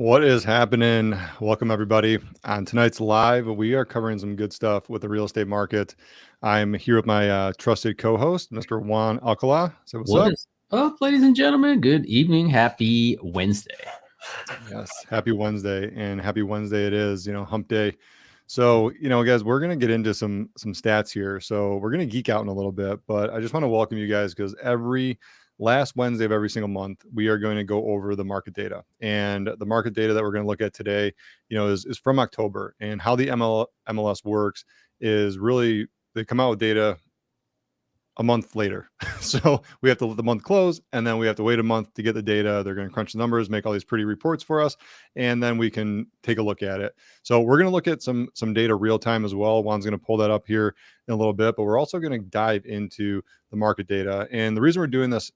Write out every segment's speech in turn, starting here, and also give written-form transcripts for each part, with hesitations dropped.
What is happening? Welcome, everybody. On tonight's live, we are covering some good stuff with the real estate market. I'm here with my trusted co-host, Mr. Juan Alcala. So what's What up? is up, ladies and gentlemen? Good evening. Happy Wednesday. Yes, happy Wednesday, and happy Wednesday it is, hump day. So, guys, we're going to get into some stats here. So we're going to geek out in a little bit, but I just want to welcome you guys because every last Wednesday of every single month, we are going to go over the market data. And the market data that we're going to look at today, is from October. And how the MLS works is really they come out with data a month later. So we have to let the month close and then we have to wait a month to get the data. They're going to crunch the numbers, make all these pretty reports for us, and then we can take a look at it. So we're going to look at some data real time as well. Juan's going to pull that up here in a little bit, but we're also going to dive into the market data. And the reason we're doing this,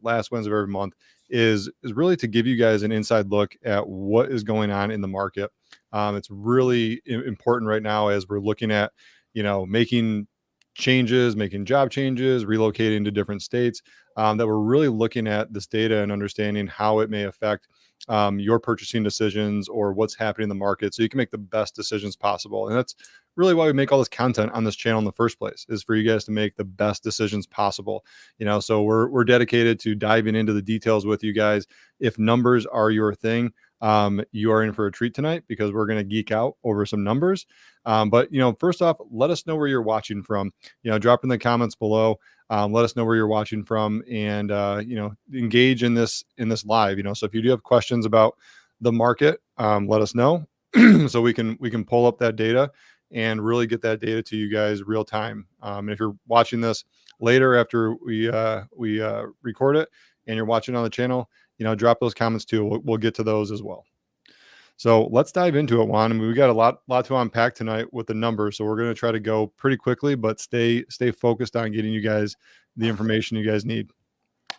last Wednesday of every month is really to give you guys an inside look at what is going on in the market. It's really important right now as we're looking at, making changes, making job changes, relocating to different states, that we're really looking at this data and understanding how it may affect your purchasing decisions or what's happening in the market so you can make the best decisions possible. And that's really why we make all this content on this channel in the first place, is for you guys to make the best decisions possible. So we're dedicated to diving into the details with you guys. If numbers are your thing, you are in for a treat tonight because we're going to geek out over some numbers. But first off, let us know where you're watching from. Drop in the comments below. Let us know where you're watching from, and engage in this live. So if you do have questions about the market, let us know so we can pull up that data and really get that data to you guys real time. And if you're watching this later after we record it and you're watching on the channel, drop those comments too. We'll get to those as well. So let's dive into it, Juan. I mean, we got a lot to unpack tonight with the numbers. So we're going to try to go pretty quickly, but stay focused on getting you guys the information you guys need.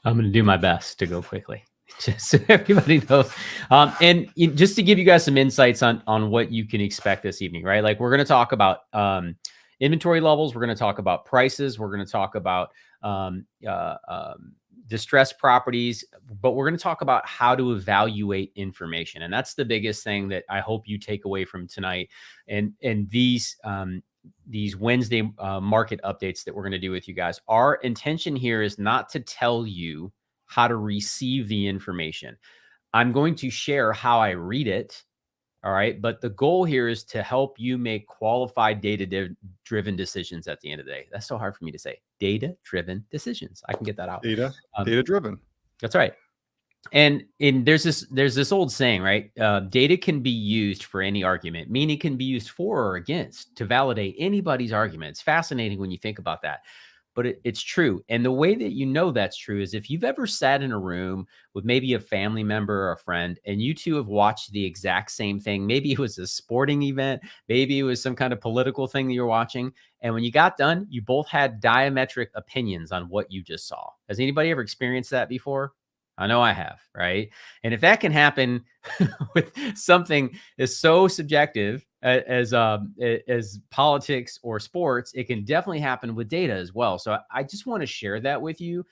I'm going to do my best to go quickly, just so everybody knows. And just to give you guys some insights on what you can expect this evening, right? Like we're going to talk about inventory levels. We're going to talk about prices. We're going to talk about distressed properties, but we're going to talk about how to evaluate information. And that's the biggest thing that I hope you take away from tonight. And these Wednesday market updates that we're going to do with you guys. Our intention here is not to tell you how to receive the information. I'm going to share how I read it. All right. But the goal here is to help you make qualified data-driven decisions at the end of the day. That's so hard for me to say. Data-driven decisions. I can get that out. Data-driven. That's right. And there's this old saying, right? Data can be used for any argument, meaning it can be used for or against to validate anybody's argument. It's fascinating when you think about that. But it's true. And the way that you know that's true is if you've ever sat in a room with maybe a family member or a friend, and you two have watched the exact same thing. Maybe it was a sporting event. Maybe it was some kind of political thing that you're watching. And when you got done, you both had diametric opinions on what you just saw. Has anybody ever experienced that before? I know I have, right? And if that can happen with something as so subjective as politics or sports, it can definitely happen with data as well. So I just want to share that with you.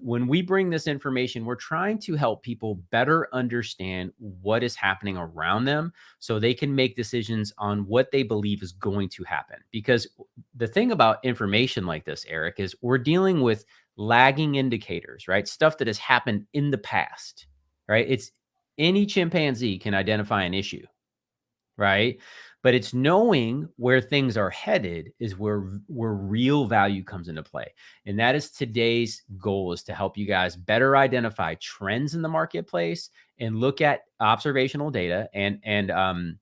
When we bring this information, we're trying to help people better understand what is happening around them so they can make decisions on what they believe is going to happen. Because the thing about information like this, Eric, is we're dealing with lagging indicators, right? Stuff that has happened in the past, right? It's any chimpanzee can identify an issue, right? But it's knowing where things are headed is where real value comes into play. And that is today's goal, is to help you guys better identify trends in the marketplace and look at observational data and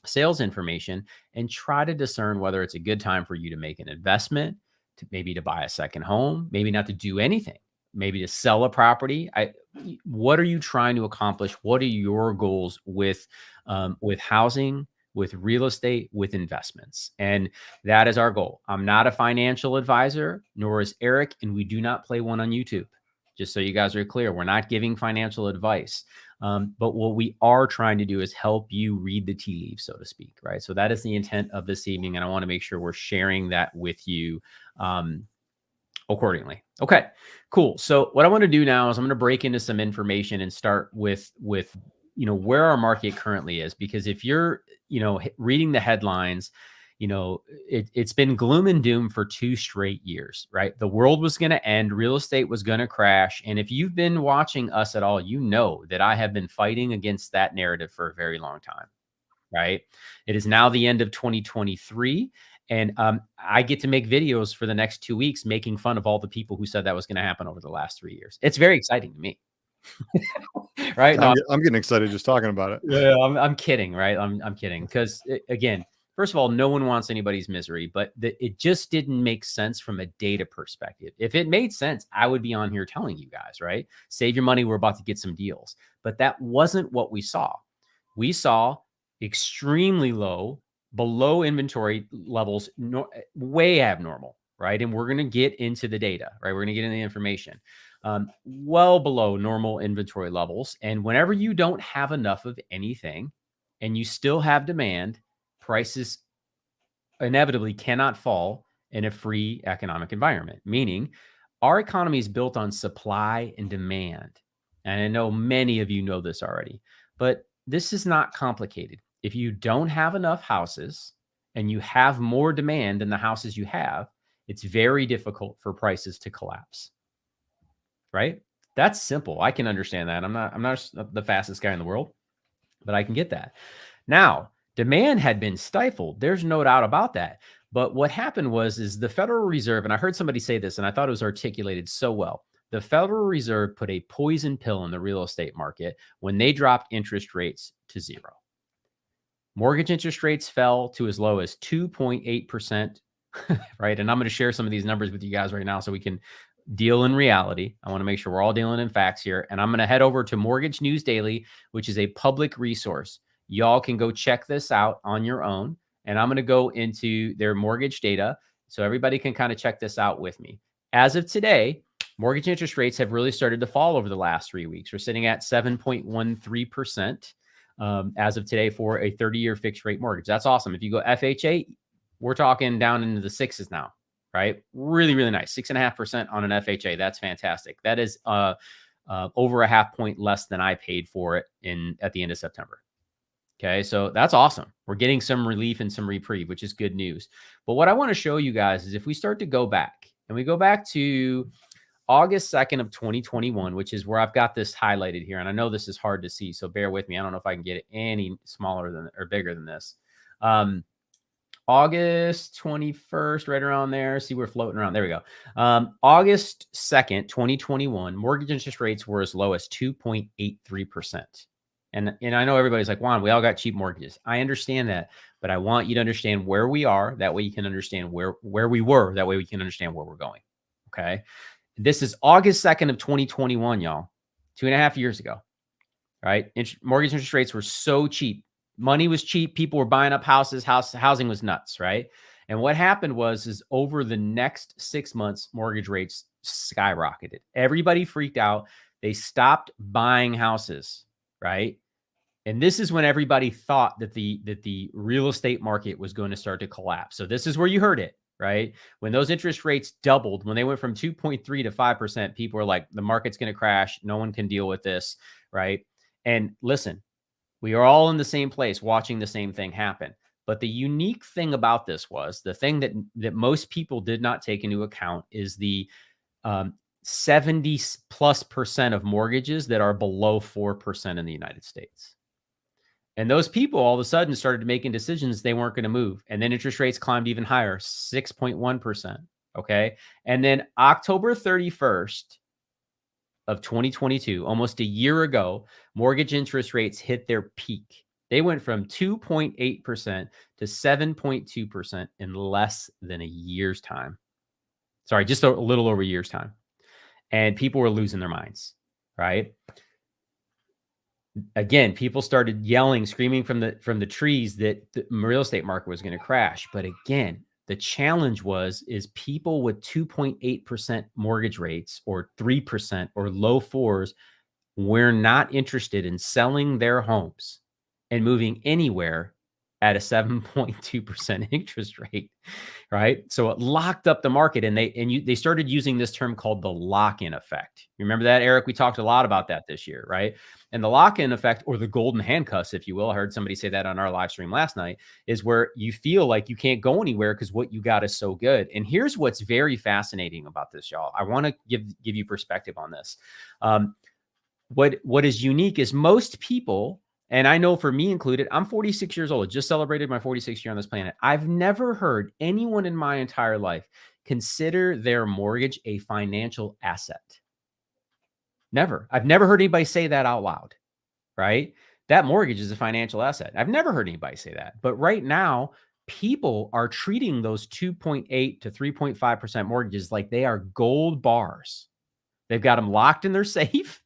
sales information and try to discern whether it's a good time for you to make an investment, maybe to buy a second home, maybe not to do anything, maybe to sell a property. What are you trying to accomplish? What are your goals with housing, with real estate, with investments? And that is our goal. I'm not a financial advisor, nor is Eric, and we do not play one on YouTube. Just so you guys are clear, we're not giving financial advice. But what we are trying to do is help you read the tea leaves, so to speak, right? So that is the intent of this evening. And I want to make sure we're sharing that with you accordingly. Okay, cool. So what I want to do now is I'm going to break into some information and start with where our market currently is, because if you're, reading the headlines, it's been gloom and doom for 2 straight years, right? The world was going to end, real estate was going to crash. And if you've been watching us at all, you know that I have been fighting against that narrative for a very long time, right? It is now the end of 2023. And I get to make videos for the next 2 weeks making fun of all the people who said that was going to happen over the last 3 years. It's very exciting to me. Right? No, I'm getting excited just talking about it. yeah, I'm kidding, right? I'm kidding. Because again, first of all, no one wants anybody's misery, but it just didn't make sense from a data perspective. If it made sense, I would be on here telling you guys, right? Save your money. We're about to get some deals. But that wasn't what we saw. We saw extremely low, below inventory levels, way abnormal, right? And we're going to get into the data, right? We're going to get into the information. Well below normal inventory levels. And whenever you don't have enough of anything and you still have demand, prices inevitably cannot fall in a free economic environment, meaning our economy is built on supply and demand. And I know many of you know this already, but this is not complicated. If you don't have enough houses and you have more demand than the houses you have, it's very difficult for prices to collapse. Right? That's simple. I can understand that. I'm not the fastest guy in the world, but I can get that. Now, demand had been stifled. There's no doubt about that. But what happened is the Federal Reserve, and I heard somebody say this, and I thought it was articulated so well. The Federal Reserve put a poison pill in the real estate market when they dropped interest rates to 0. Mortgage interest rates fell to as low as 2.8%, right? And I'm going to share some of these numbers with you guys right now so we can deal in reality. I want to make sure we're all dealing in facts here. And I'm going to head over to Mortgage News Daily, which is a public resource. Y'all can go check this out on your own. And I'm going to go into their mortgage data so everybody can kind of check this out with me. As of today, mortgage interest rates have really started to fall over the last 3 weeks. We're sitting at 7.13% as of today for a 30-year fixed rate mortgage. That's awesome. If you go FHA, we're talking down into the 6s now. Right? Really, really nice. 6.5% on an FHA. That's fantastic. That is over a half point less than I paid for it at the end of September. Okay. So that's awesome. We're getting some relief and some reprieve, which is good news. But what I want to show you guys is if we start to go back and we go back to August 2nd of 2021, which is where I've got this highlighted here. And I know this is hard to see, so bear with me. I don't know if I can get it any smaller than or bigger than this. August 21st, right around there. See, we're floating around. There we go. August 2nd, 2021, mortgage interest rates were as low as 2.83%. And I know everybody's like, Juan, we all got cheap mortgages. I understand that, but I want you to understand where we are. That way you can understand where we were. That way we can understand where we're going. Okay. This is August 2nd of 2021, y'all. 2.5 years ago. Right. Mortgage interest rates were so cheap. Money was cheap. People were buying up houses. Housing was nuts, right? And what happened is over the next 6 months, mortgage rates skyrocketed. Everybody freaked out. They stopped buying houses, right? And this is when everybody thought that the real estate market was going to start to collapse. So this is where you heard it, right? When those interest rates doubled, when they went from 2.3 to 5%, people were like, the market's going to crash. No one can deal with this, right? And listen, we are all in the same place watching the same thing happen. But the unique thing about this was the thing that most people did not take into account is the 70+% of mortgages that are below 4% in the United States. And those people all of a sudden started making decisions they weren't going to move. And then interest rates climbed even higher, 6.1%. Okay. And then October 31st, of 2022, almost a year ago, mortgage interest rates hit their peak. They went from 2.8% to 7.2% in less than a year's time. Sorry, just a little over a year's time. And people were losing their minds, right? Again, people started yelling, screaming from the trees that the real estate market was going to crash. But again, the challenge is people with 2.8% mortgage rates or 3% or low 4s were not interested in selling their homes and moving anywhere at a 7.2% interest rate, right? So it locked up the market, and they started using this term called the lock-in effect. You remember that, Eric? We talked a lot about that this year, right? And the lock-in effect, or the golden handcuffs, if you will, I heard somebody say that on our live stream last night, is where you feel like you can't go anywhere because what you got is so good. And here's what's very fascinating about this, y'all. I want to give you perspective on this. What is unique is most people, and I know for me included, I'm 46 years old. I just celebrated my 46th year on this planet. I've never heard anyone in my entire life consider their mortgage a financial asset. Never. I've never heard anybody say that out loud, right? That mortgage is a financial asset. I've never heard anybody say that. But right now, people are treating those 2.8 to 3.5% mortgages like they are gold bars. They've got them locked in their safe,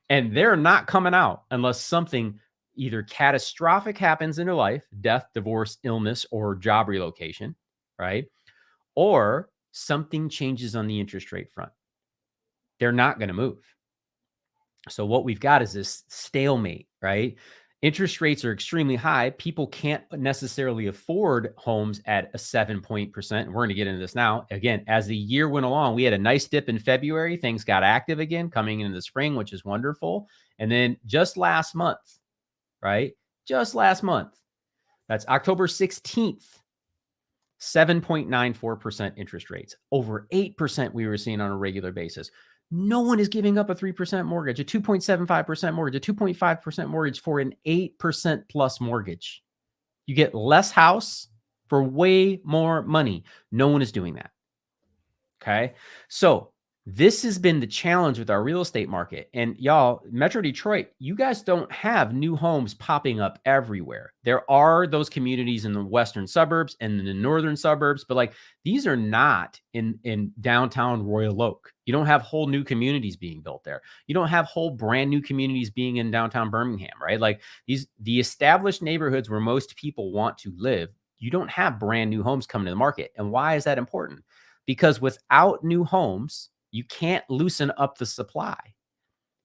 and they're not coming out unless something either catastrophic happens in their life, death, divorce, illness, or job relocation, right? Or something changes on the interest rate front. They're not going to move. So what we've got is this stalemate, right? Interest rates are extremely high. People can't necessarily afford homes at a 7%. We're going to get into this now. Again, as the year went along, we had a nice dip in February. Things got active again coming into the spring, which is wonderful. And then just last month, right? Just last month, that's October 16th, 7.94% interest rates. Over 8% we were seeing on a regular basis. No one is giving up a 3% mortgage, a 2.75% mortgage, a 2.5% mortgage for an 8% plus mortgage. You get less house for way more money. No one is doing that. Okay. So this has been the challenge with our real estate market. And y'all, Metro Detroit, you guys don't have new homes popping up everywhere. There are those communities in the western suburbs and in the northern suburbs, but like these are not in downtown Royal Oak. You don't have whole new communities being built there. You don't have whole brand new communities being in downtown Birmingham, right? Like the established neighborhoods where most people want to live, you don't have brand new homes coming to the market. And why is that important? Because without new homes, you can't loosen up the supply.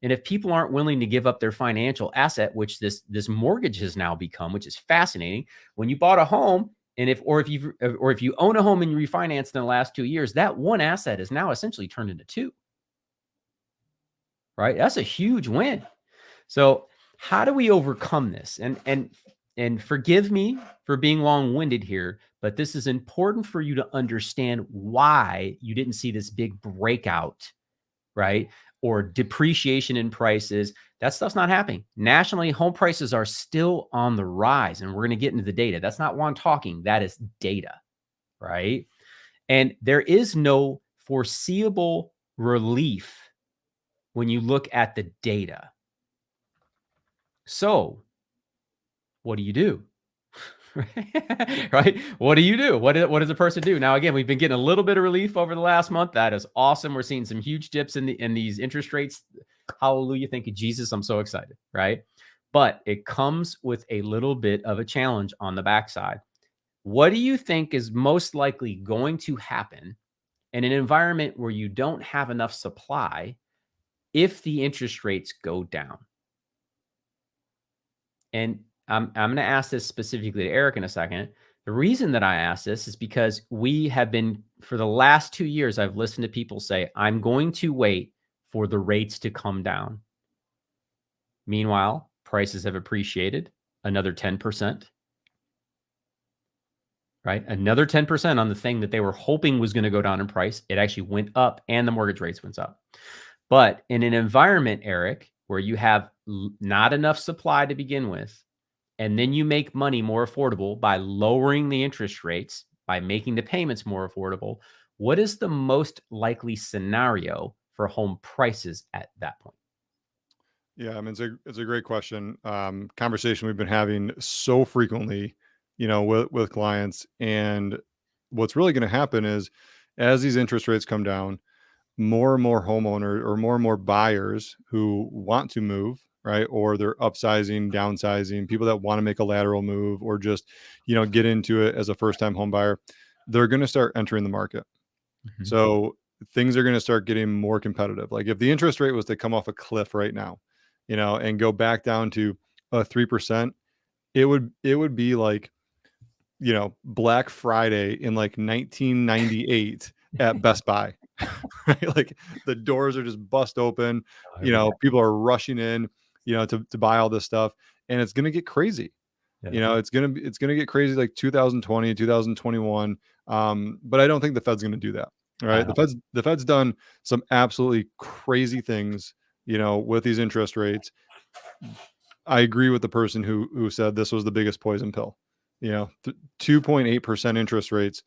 And if people aren't willing to give up their financial asset, which this mortgage has now become, which is fascinating, when you bought a home, and if you own a home and you refinanced in the last 2 years, that one asset is now essentially turned into two. Right? That's a huge win. So how do we overcome this? And forgive me for being long-winded here, but this is important for you to understand why you didn't see this big breakout, right? Or depreciation in prices. That stuff's not happening. Nationally, home prices are still on the rise, and we're going to get into the data. That's not why I'm talking. That is data, right? And there is no foreseeable relief when you look at the data. So what do you do? Right? What do you do? What does a person do? Now, again, we've been getting a little bit of relief over the last month. That is awesome. We're seeing some huge dips in these interest rates. Hallelujah. Thank you, Jesus. I'm so excited. Right? But it comes with a little bit of a challenge on the backside. What do you think is most likely going to happen in an environment where you don't have enough supply if the interest rates go down? And I'm going to ask this specifically to Eric in a second. The reason that I ask this is because we have been, for the last 2 years, I've listened to people say, I'm going to wait for the rates to come down. Meanwhile, prices have appreciated another 10%, right? Another 10% on the thing that they were hoping was going to go down in price. It actually went up, and the mortgage rates went up. But in an environment, Eric, where you have not enough supply to begin with, and then you make money more affordable by lowering the interest rates, by making the payments more affordable, what is the most likely scenario for home prices at that point? Yeah, I mean, it's a great question. Conversation we've been having so frequently, with clients. And what's really going to happen is as these interest rates come down, more and more homeowners or more buyers who want to move, right? Or they're upsizing, downsizing, people that want to make a lateral move or just, get into it as a first-time home buyer, they're going to start entering the market. Mm-hmm. So things are going to start getting more competitive. Like if the interest rate was to come off a cliff right now, and go back down to a 3%, it would be like Black Friday in like 1998 at Best Buy. Right? Like the doors are just bust open, Every day. people are rushing in, to buy all this stuff, and it's going to get crazy. Yeah. It's going to get crazy like 2020, 2021. But I don't think the Fed's going to do that. All I right. don't. The Fed's done some absolutely crazy things, with these interest rates. I agree with the person who said this was the biggest poison pill. 2.8% interest rates,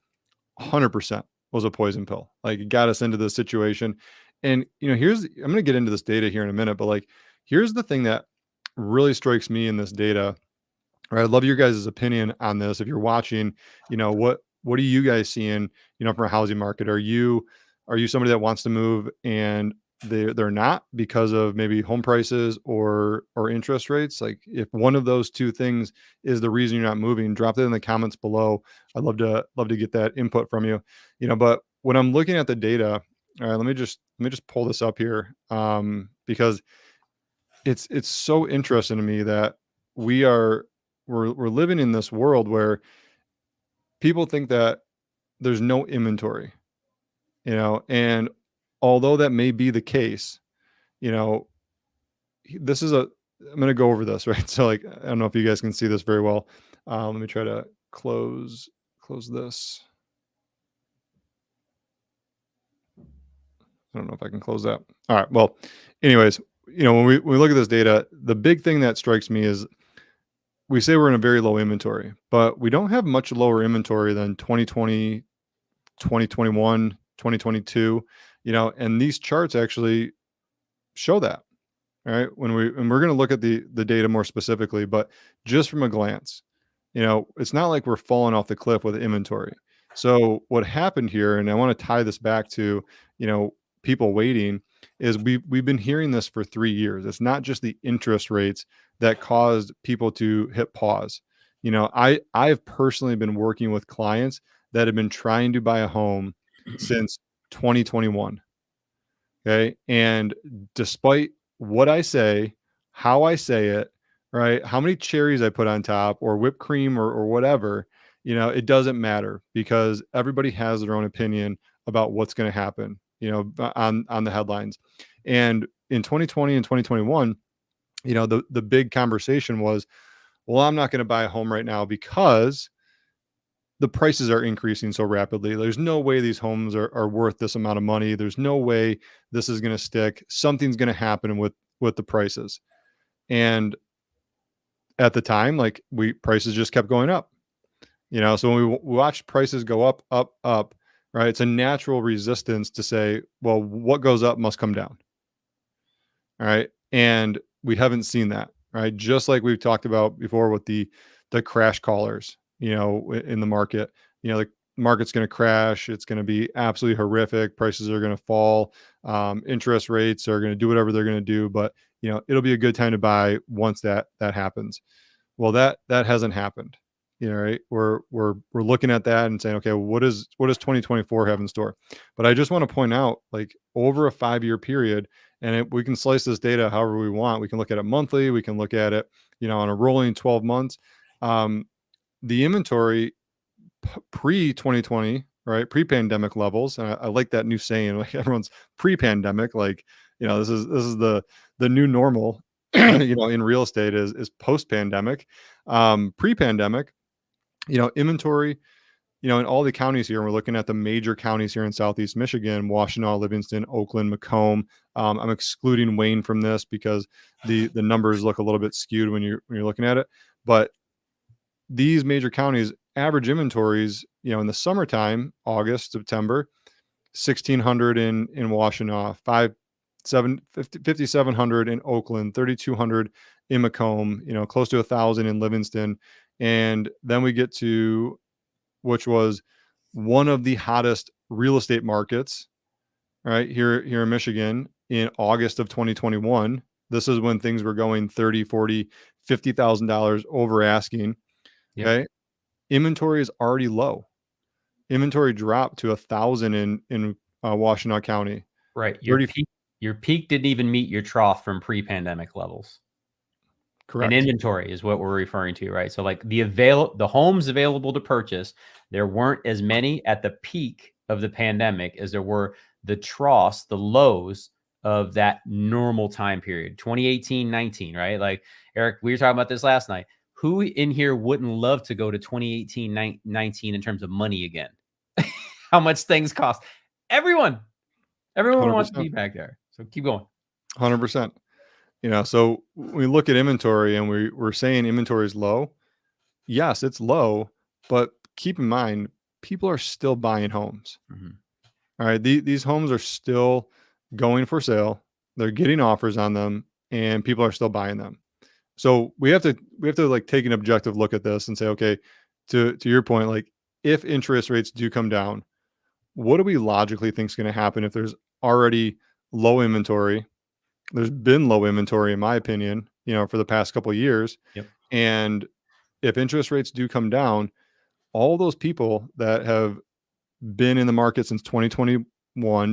100% was a poison pill. Like it got us into this situation. And I'm going to get into this data here in a minute, but like here's the thing that really strikes me in this data. All right, I'd love your guys' opinion on this. If you're watching, what are you guys seeing, from a housing market? Are you somebody that wants to move and they're not because of maybe home prices or interest rates? Like if one of those two things is the reason you're not moving, drop it in the comments below. I'd love to get that input from you. But when I'm looking at the data, all right, let me just pull this up here, because it's so interesting to me that we're living in this world where people think that there's no inventory, and although that may be the case, you know, this is a, I'm going to go over this, right? So like, I don't know if you guys can see this very well. Let me try to close this. I don't know if I can close that. All right. Well, anyways, when we look at this data, the big thing that strikes me is we say we're in a very low inventory, but we don't have much lower inventory than 2020, 2021, 2022, and these charts actually show that. All right. And we're going to look at the data more specifically, but just from a glance, it's not like we're falling off the cliff with inventory. So what happened here, and I want to tie this back to, people waiting, is we've been hearing this for 3 years. It's not just the interest rates that caused people to hit pause. I've personally been working with clients that have been trying to buy a home since 2021. Okay. And despite what I say, how I say it, right, how many cherries I put on top or whipped cream or whatever, it doesn't matter because everybody has their own opinion about what's going to happen, on the headlines. And in 2020 and 2021, the big conversation was, well, I'm not going to buy a home right now because the prices are increasing so rapidly. There's no way these homes are worth this amount of money. There's no way this is going to stick. Something's going to happen with the prices. And at the time, like prices just kept going up. So when we watch prices go up, up, up, right? It's a natural resistance to say, well, what goes up must come down. All right. And we haven't seen that, right? Just like we've talked about before with the crash callers, in the market, the market's going to crash. It's going to be absolutely horrific. Prices are going to fall. Interest rates are going to do whatever they're going to do, but it'll be a good time to buy once that happens. Well, that hasn't happened. Right? We're looking at that and saying, okay, what does 2024 have in store? But I just want to point out, like over a 5-year period, and we can slice this data however we want. We can look at it monthly. We can look at it, on a rolling 12 months. The inventory pre-2020, right, pre-pandemic levels, and I like that new saying, like everyone's pre-pandemic, like this is the new normal, in real estate is post-pandemic. Pre-pandemic, inventory, in all the counties here, and we're looking at the major counties here in Southeast Michigan: Washtenaw, Livingston, Oakland, Macomb. I'm excluding Wayne from this because the numbers look a little bit skewed when you're looking at it. But these major counties average inventories, in the summertime, August, September, 1,600 in Washtenaw, 5,700 in Oakland, 3,200 in Macomb, close to 1,000 in Livingston. And then we get to, which was one of the hottest real estate markets, right, here in Michigan in August of 2021. This is when things were going 30, 40, $50,000 over asking. Yep. Okay. Inventory is already low. Inventory dropped to 1,000 in Washtenaw County. Right. Your peak didn't even meet your trough from pre-pandemic levels. And Correct. inventory is what we're referring to, right? So like the homes available to purchase, there weren't as many at the peak of the pandemic as there were the troughs, the lows of that normal time period, 2018, 19, right? Like Eric, we were talking about this last night. Who in here wouldn't love to go to 2018, 19 in terms of money again? How much things cost? Everyone wants to be 100%. back there. So keep going. 100%. So we look at inventory and we're saying inventory is low. Yes, it's low, but keep in mind, people are still buying homes. Mhm. All right. These homes are still going for sale. They're getting offers on them and people are still buying them. So we have to like take an objective look at this and say, okay, to your point, like if interest rates do come down, what do we logically think is going to happen if there's already low inventory? There's been low inventory, in my opinion, for the past couple of years. Yep. And if interest rates do come down, all those people that have been in the market since 2021,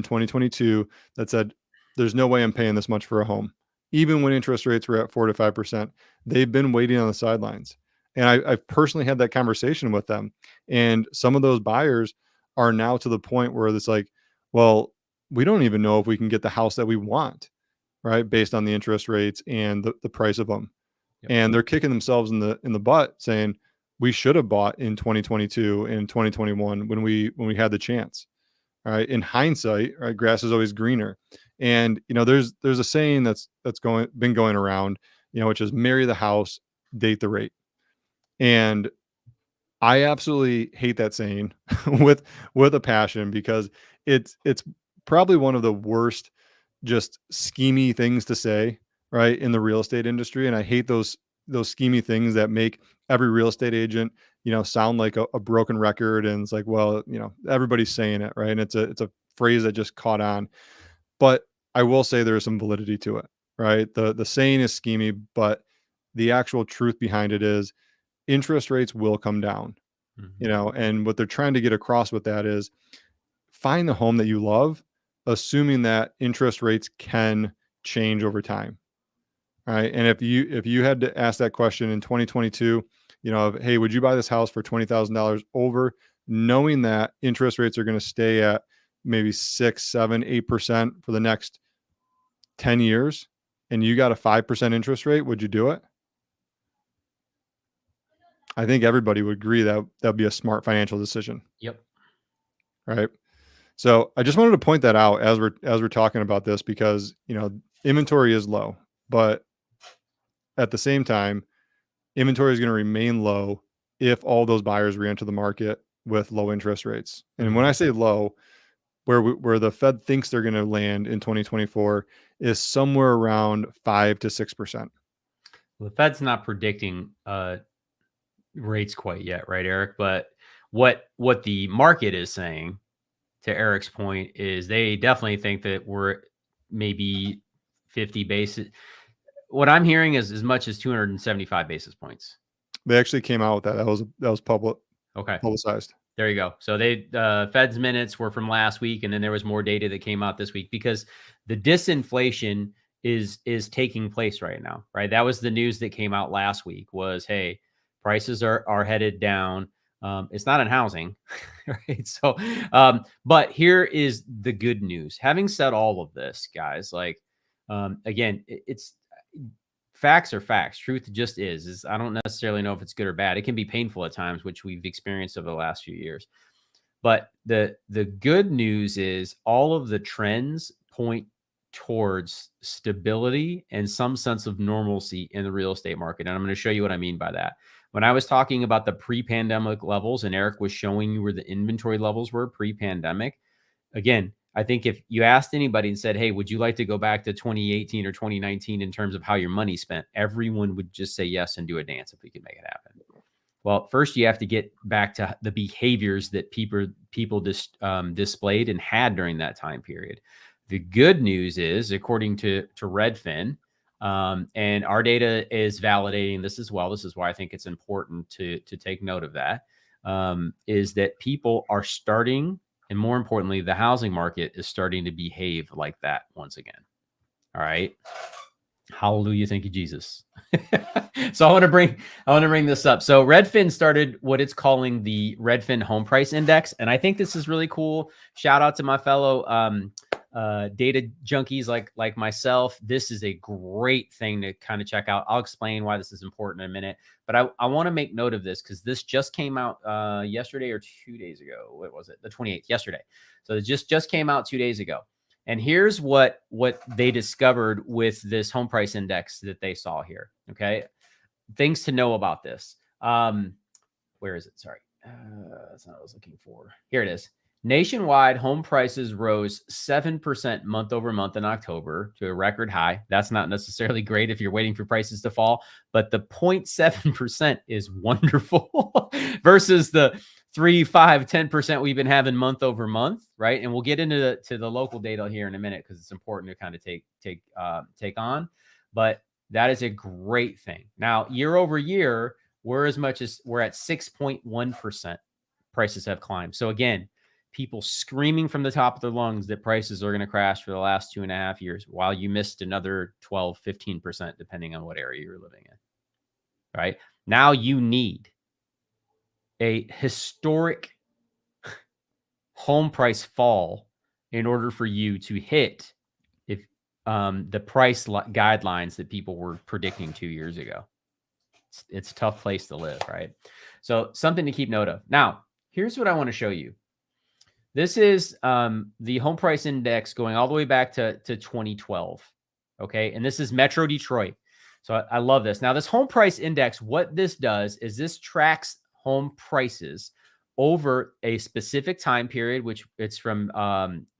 2022 that said, there's no way I'm paying this much for a home. Even when interest rates were at 4 to 5%, they've been waiting on the sidelines. And I've personally had that conversation with them. And some of those buyers are now to the point where it's like, well, we don't even know if we can get the house that we want, right? Based on the interest rates and the price of them. Yep. And they're kicking themselves in the butt saying, we should have bought in 2022 and 2021 when we had the chance. All right. In hindsight, right, grass is always greener. And there's a saying that's been going around, which is marry the house, date the rate. And I absolutely hate that saying with a passion because it's probably one of the worst just schemy things to say, right, in the real estate industry. And I hate those schemy things that make every real estate agent, sound like a broken record. And it's like, well, everybody's saying it, right? And it's a phrase that just caught on. But I will say there is some validity to it, right? The saying is schemy, but the actual truth behind it is interest rates will come down, Mhm. and what they're trying to get across with that is find the home that you love, assuming that interest rates can change over time. Right. And if you had to ask that question in 2022, hey, would you buy this house for $20,000 over, knowing that interest rates are going to stay at maybe 6, 7, 8% for the next 10 years, and you got a 5% interest rate, would you do it? I think everybody would agree that that'd be a smart financial decision. Yep. Right. So I just wanted to point that out as we're talking about this because, inventory is low, but at the same time, inventory is going to remain low if all those buyers re-enter the market with low interest rates. And when I say low, where the Fed thinks they're going to land in 2024 is somewhere around 5 to 6%. Well, the Fed's not predicting rates quite yet, right, Eric? But what the market is saying, to Eric's point, is they definitely think that we're maybe 50 basis. What I'm hearing is as much as 275 basis points. They actually came out with that. That was publicized. There you go. So Fed's minutes were from last week, and then there was more data that came out this week because the disinflation is taking place right now, right? That was the news that came out last week was, hey, prices are headed down. It's not in housing, right? So, but here is the good news. Having said all of this, guys, like, again, it's facts are facts. Truth just is I don't necessarily know if it's good or bad. It can be painful at times, which we've experienced over the last few years. But the good news is all of the trends point towards stability and some sense of normalcy in the real estate market. And I'm going to show you what I mean by that. When I was talking about the pre-pandemic levels and Eric was showing you where the inventory levels were pre-pandemic, again, I think if you asked anybody and said, hey, would you like to go back to 2018 or 2019 in terms of how your money spent? Everyone would just say yes and do a dance if we could make it happen. Well, first you have to get back to the behaviors that people displayed and had during that time period. The good news is, according to Redfin, and our data is validating this as well. This is why I think it's important to take note of that. Is that people are starting, and more importantly, the housing market is starting to behave like that once again. All right. Hallelujah. Thank you, Jesus. So I want to bring this up. So Redfin started what it's calling the Redfin Home Price Index. And I think this is really cool. Shout out to my fellow data junkies like myself. This is a great thing to kind of check out. I'll explain why this is important in a minute, but I want to make note of this because this just came out yesterday or 2 days ago. What was it? The 28th, yesterday. So it just came out 2 days ago. And here's what they discovered with this home price index that they saw here. Okay. Things to know about this. Where is it? Sorry. That's not what I was looking for. Here it is. Nationwide home prices rose 7% month over month in October to a record high. That's not necessarily great if you're waiting for prices to fall, but the 0.7% is wonderful versus the 3, 5, 10% we've been having month over month, right? And we'll get into the local data here in a minute because it's important to kind of take on. But that is a great thing. Now, year over year, we're at 6.1%. Prices have climbed. So again, people screaming from the top of their lungs that prices are going to crash for the last 2.5 years, while you missed another 12, 15%, depending on what area you're living in. Right now, you need a historic home price fall in order for you to hit the price guidelines that people were predicting 2 years ago. It's a tough place to live, right? So something to keep note of. Now, here's what I want to show you. This is the home price index going all the way back to 2012. Okay. And this is Metro Detroit. So I love this. Now, this home price index, what this does is this tracks home prices over a specific time period, which it's from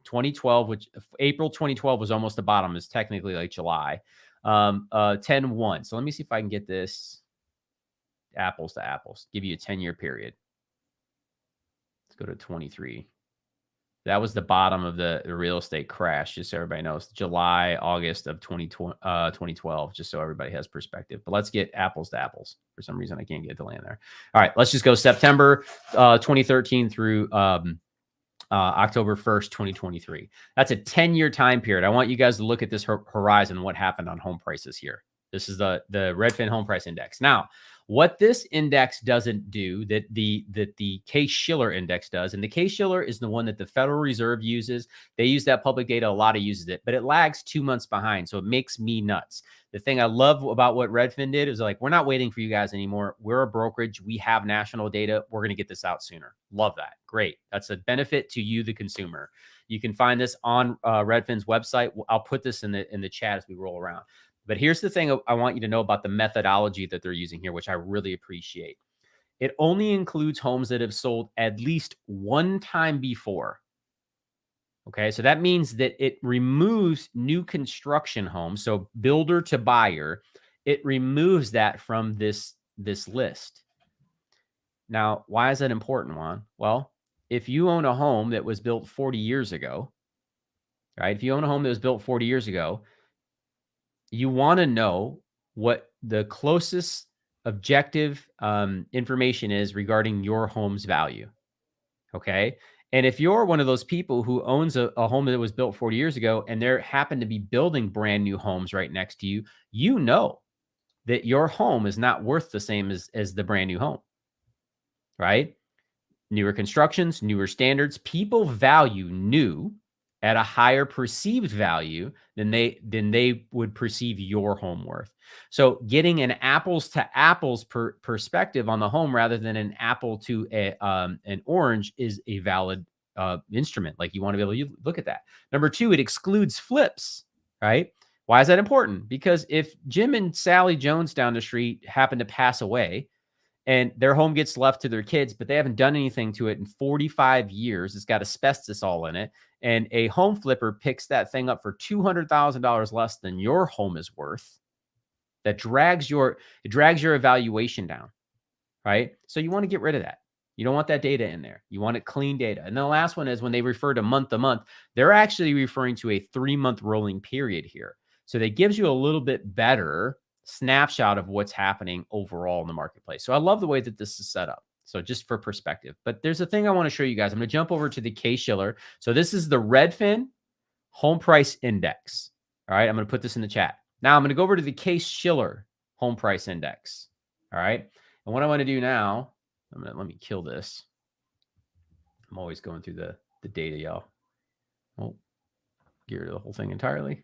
2012, which April 2012 was almost the bottom. It's technically like July 10/1. So let me see if I can get this apples to apples, give you a 10-year period. Let's go to 23. That was the bottom of the real estate crash, just so everybody knows. July, August of 2012, just so everybody has perspective. But let's get apples to apples. For some reason, I can't get the land there. All right, let's just go September 2013 through October 1st, 2023. That's a 10-year time period. I want you guys to look at this horizon, what happened on home prices here. This is the Redfin Home Price Index. Now, what this index doesn't do that the Case-Shiller index does, and the Case-Shiller is the one that the Federal Reserve uses. They use that public data. A lot of uses it, but it lags 2 months behind. So it makes me nuts. The thing I love about what Redfin did is like, we're not waiting for you guys anymore. We're a brokerage. We have national data. We're going to get this out sooner. Love that. Great. That's a benefit to you, the consumer. You can find this on Redfin's website. I'll put this in the chat as we roll around. But here's the thing I want you to know about the methodology that they're using here, which I really appreciate. It only includes homes that have sold at least one time before. Okay, so that means that it removes new construction homes. So builder to buyer, it removes that from this list. Now, why is that important, Juan? Well, if you own a home that was built 40 years ago, right? If you own a home that was built 40 years ago, you want to know what the closest objective information is regarding your home's value. Okay. And if you're one of those people who owns a home that was built 40 years ago and there happen to be building brand new homes right next to you, you know that your home is not worth the same as the brand new home, right? Newer constructions, newer standards, people value new at a higher perceived value than they would perceive your home worth. So getting an apples to apples perspective on the home rather than an apple to an orange is a valid instrument. Like, you want to be able to look at that. Number two, it excludes flips, right? Why is that important? Because if Jim and Sally Jones down the street happen to pass away and their home gets left to their kids, but they haven't done anything to it in 45 years, it's got asbestos all in it, and a home flipper picks that thing up for $200,000 less than your home is worth, that drags your evaluation down, right? So you want to get rid of that. You don't want that data in there. You want it clean data. And then the last one is when they refer to month to month, they're actually referring to a 3-month rolling period here. So that gives you a little bit better snapshot of what's happening overall in the marketplace. So I love the way that this is set up. So just for perspective, but there's a thing I want to show you guys. I'm going to jump over to the Case-Shiller. So this is the Redfin Home Price Index. All right. I'm going to put this in the chat. Now I'm going to go over to the Case-Shiller home price index. All right. And what I want to do now, let me kill this. I'm always going through the data, y'all. Oh, get rid of the whole thing entirely.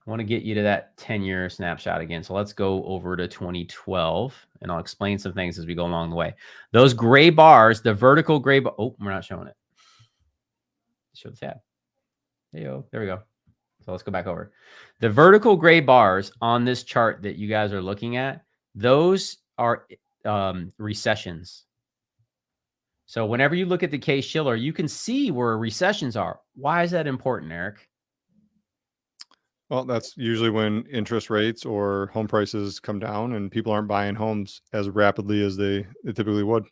I want to get you to that 10-year snapshot again. So let's go over to 2012, and I'll explain some things as we go along the way. Those gray bars, the vertical gray bar. Oh, we're not showing it. Show the tab. There we go. So let's go back over. The vertical gray bars on this chart that you guys are looking at, those are recessions. So whenever you look at the Case-Shiller, you can see where recessions are. Why is that important, Eric? Well, that's usually when interest rates or home prices come down and people aren't buying homes as rapidly as they typically would.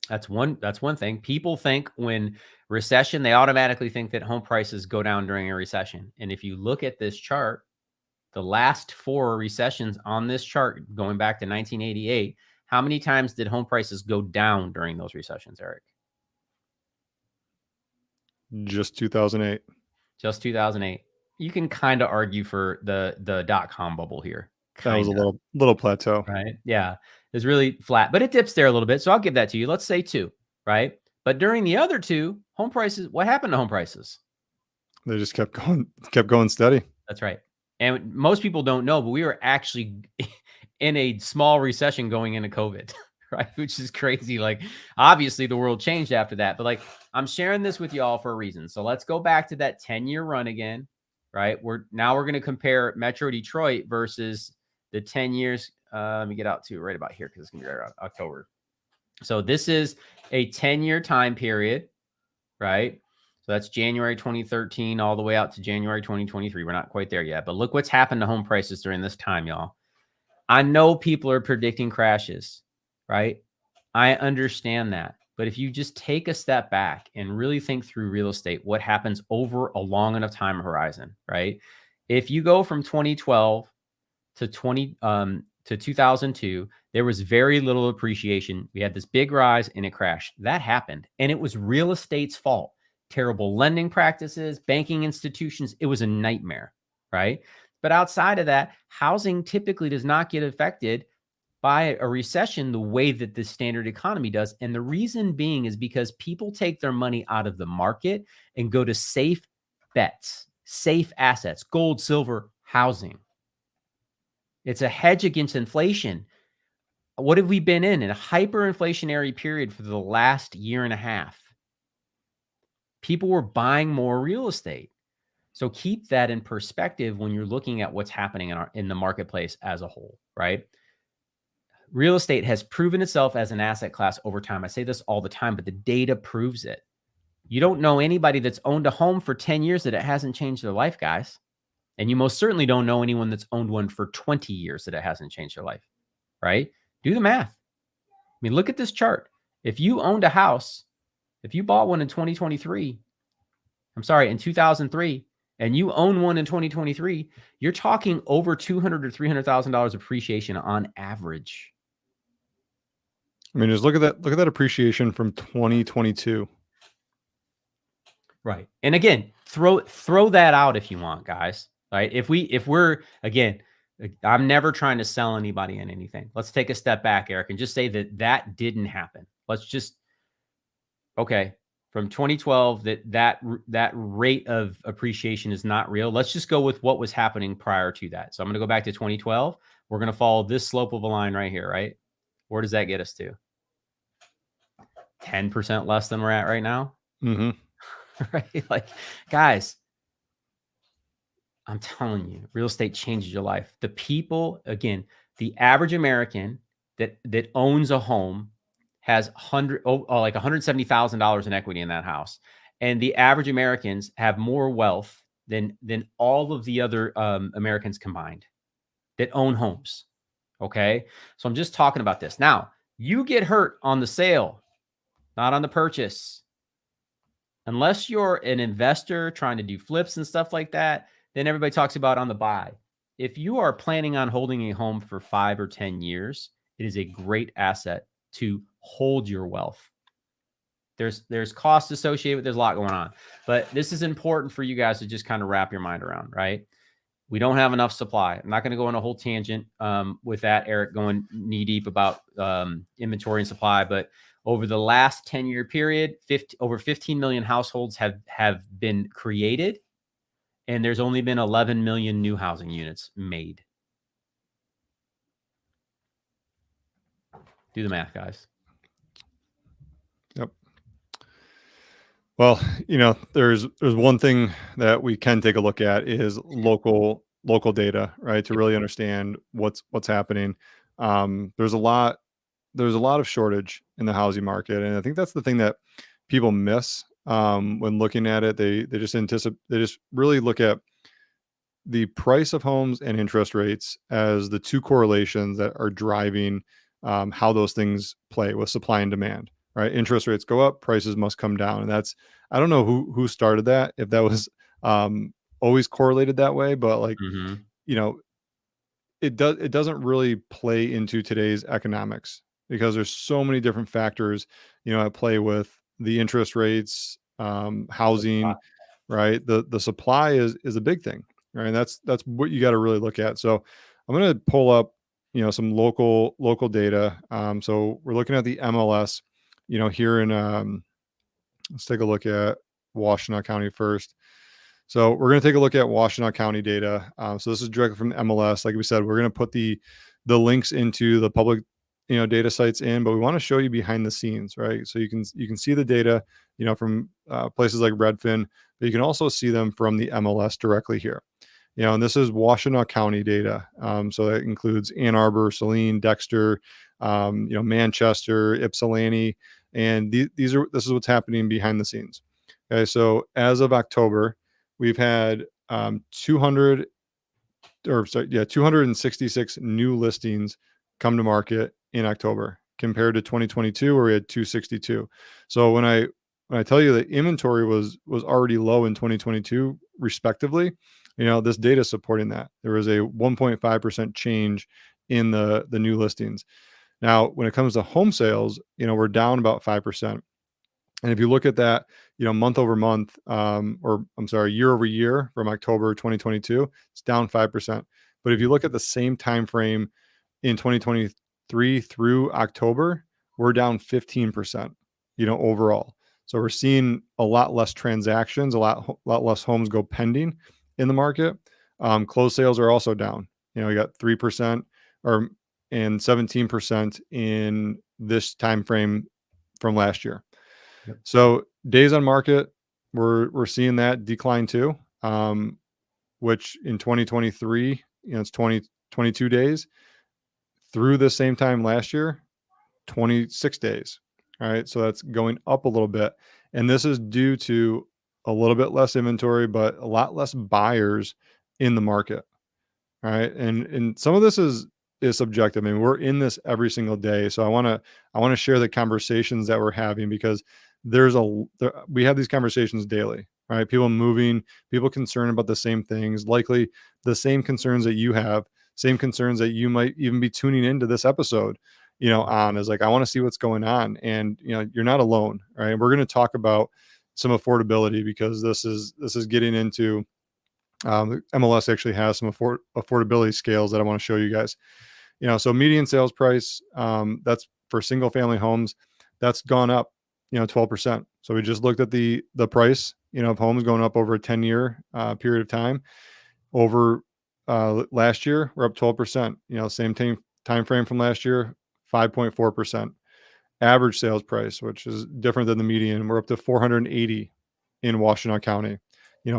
That's one thing. People think when recession, they automatically think that home prices go down during a recession. And if you look at this chart, the last 4 recessions on this chart, going back to 1988, how many times did home prices go down during those recessions, Eric? Just 2008. Just 2008. You can kind of argue for the dot-com bubble here. That was a little plateau. Right. Yeah. It's really flat, but it dips there a little bit. So I'll give that to you. Let's say 2, right? But during the other 2, home prices, what happened to home prices? They just kept going steady. That's right. And most people don't know, but we were actually in a small recession going into COVID, right? Which is crazy. Like, obviously the world changed after that, but like, I'm sharing this with y'all for a reason. So let's go back to that 10-year run again, right? We're going to compare Metro Detroit versus the 10 years. Let me get out to right about here because it's going to be right around October. So this is a 10-year time period, right? So that's January 2013 all the way out to January 2023. We're not quite there yet, but look what's happened to home prices during this time, y'all. I know people are predicting crashes, right? I understand that. But if you just take a step back and really think through real estate, what happens over a long enough time horizon, right? If you go from 2012 to 2002, there was very little appreciation. We had this big rise and it crashed. That happened. And it was real estate's fault. Terrible lending practices, banking institutions. It was a nightmare, right? But outside of that, housing typically does not get affected by a recession the way that the standard economy does. And the reason being is because people take their money out of the market and go to safe bets, safe assets, gold, silver, housing. It's a hedge against inflation. What have we been in a hyperinflationary period for the last year and a half? People were buying more real estate. So keep that in perspective when you're looking at what's happening in the marketplace as a whole, right? Real estate has proven itself as an asset class over time. I say this all the time, but the data proves it. You don't know anybody that's owned a home for 10 years that it hasn't changed their life, guys. And you most certainly don't know anyone that's owned one for 20 years that it hasn't changed their life, right? Do the math. I mean, look at this chart. If you owned a house, if you bought one in 2003, in 2003, and you own one in 2023, you're talking over $200,000 to $300,000 appreciation on average. I mean, just look at that appreciation from 2022. Right. And again, throw that out if you want, guys. Right. If we're again, I'm never trying to sell anybody in anything. Let's take a step back, Eric, and just say that didn't happen. Let's just, okay, from 2012, that rate of appreciation is not real. Let's just go with what was happening prior to that. So I'm going to go back to 2012. We're going to follow this slope of a line right here, right? Where does that get us to? 10% less than we're at right now. Mm-hmm. Right? Like, guys, I'm telling you, real estate changes your life. The people, again, the average American that owns a home has like $170,000 in equity in that house. And the average Americans have more wealth than all of the other Americans combined that own homes. Okay. So I'm just talking about this. Now, you get hurt on the sale, not on the purchase. Unless you're an investor trying to do flips and stuff like that, then everybody talks about on the buy. If you are planning on holding a home for 5 or 10 years, it is a great asset to hold your wealth. There's costs associated with, there's a lot going on, but this is important for you guys to just kind of wrap your mind around, right? We don't have enough supply. I'm not going to go on a whole tangent with that, Eric, going knee deep about inventory and supply, but over the last 10-year period, over 15 million households have been created, and there's only been 11 million new housing units made. Do the math, guys. Yep. Well, there's one thing that we can take a look at is local data, right? To really understand what's happening. There's a lot of shortage in the housing market, and I think that's the thing that people miss when looking at it. They just really look at the price of homes and interest rates as the two correlations that are driving how those things play with supply and demand, right? Interest rates go up, prices must come down. And that's, I don't know who started that, if that was always correlated that way, but like, you know, it doesn't really play into today's economics because there's so many different factors, at play with the interest rates, housing, right? The supply is a big thing, right? And that's what you got to really look at. So I'm going to pull up, some local data. So we're looking at the MLS, here in let's take a look at Washtenaw County first. So we're going to take a look at Washtenaw County data. So this is directly from the MLS. Like we said, we're going to put the links into the public, data sites in, but we want to show you behind the scenes, right? So you can see the data, from places like Redfin, but you can also see them from the MLS directly here. And this is Washtenaw County data. So that includes Ann Arbor, Saline, Dexter, Manchester, Ypsilanti, and this is what's happening behind the scenes. Okay, so as of October, we've had 266 new listings come to market in October compared to 2022 where we had 262. So when I tell you that inventory was already low in 2022 respectively, this data is supporting that. There was a 1.5% change in the new listings. Now, when it comes to home sales, we're down about 5%. And if you look at that, month over month, or I'm sorry, year over year from October 2022, it's down 5%. But if you look at the same time frame in 2023 through October, we're down 15%, overall. So we're seeing a lot less transactions, a lot less homes go pending in the market. Closed sales are also down. We got 3% and 17% in this time frame from last year. Yep. So days on market, we're seeing that decline too, which in 2023, it's 22 days. Through the same time last year, 26 days. All right, so that's going up a little bit, and this is due to a little bit less inventory, but a lot less buyers in the market. All right, and some of this is subjective. I mean, we're in this every single day, so I want to share the conversations that we're having because we have these conversations daily, right? People moving, people concerned about the same things, likely the same concerns that you have, same concerns that you might even be tuning into this episode, on is like, I want to see what's going on. And, you're not alone, right? We're going to talk about some affordability because this is getting into, MLS actually has some affordability scales that I want to show you guys. So median sales price, that's for single family homes, that's gone up, 12%. So we just looked at the price, of homes going up over a 10-year period of time. Over last year, we're up 12%. Same time frame from last year, 5.4%. Average sales price, which is different than the median, we're up to 480 in Washtenaw County.